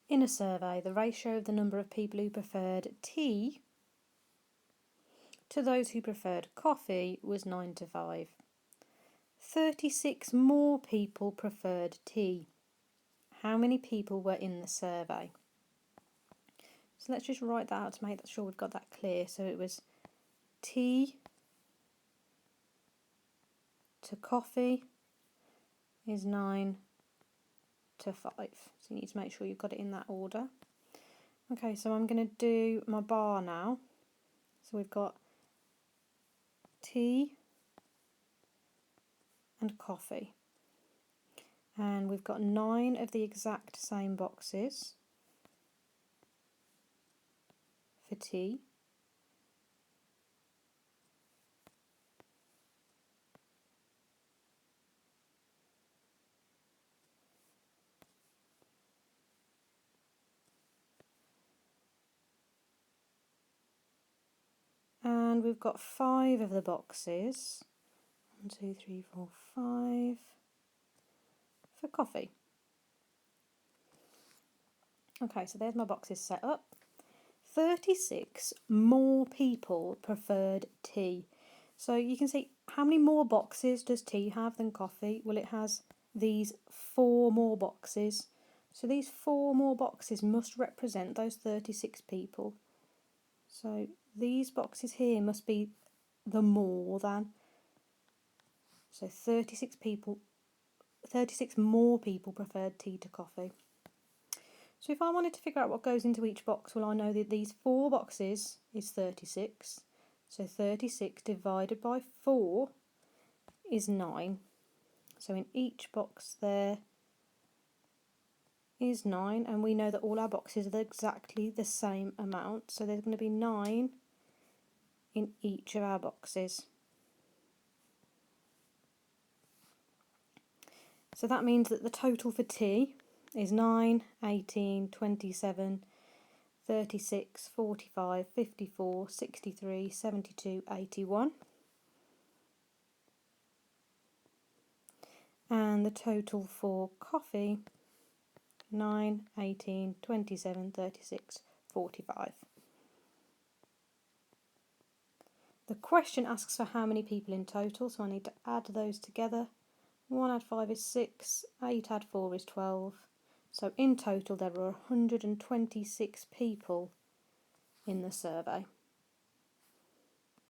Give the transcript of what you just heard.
In a survey, the ratio of the number of people who preferred tea to those who preferred coffee was 9 to 5. 36 more people preferred tea. How many people were in the survey? So let's just write that out to make sure we've got that clear. So it was tea to coffee is 9 to 5. So you need to make sure you've got it in that order. Okay, so I'm going to do my bar now. So we've got tea and coffee. And we've got 9 of the exact same boxes for tea. And we've got 5 of the boxes, 1, 2, 3, 4, 5, for coffee. Okay, so there's my boxes set up. 36 more people preferred tea. So you can see, how many more boxes does tea have than coffee? Well, it has these 4 more boxes. So these 4 more boxes must represent those 36 people. So these boxes here must be the more than. So 36 more people preferred tea to coffee. So if I wanted to figure out what goes into each box, well, I know that these 4 boxes is 36. So 36 divided by 4 is 9. So in each box there is 9, and we know that all our boxes are exactly the same amount. So there's going to be 9 in each of our boxes. So that means that the total for tea is 9, 18, 27, 36, 45, 54, 63, 72, 81. And the total for coffee, 9, 18, 27, 36, 45. The question asks for how many people in total, so I need to add those together. 1 add 5 is 6, 8 add 4 is 12. So in total there were 126 people in the survey.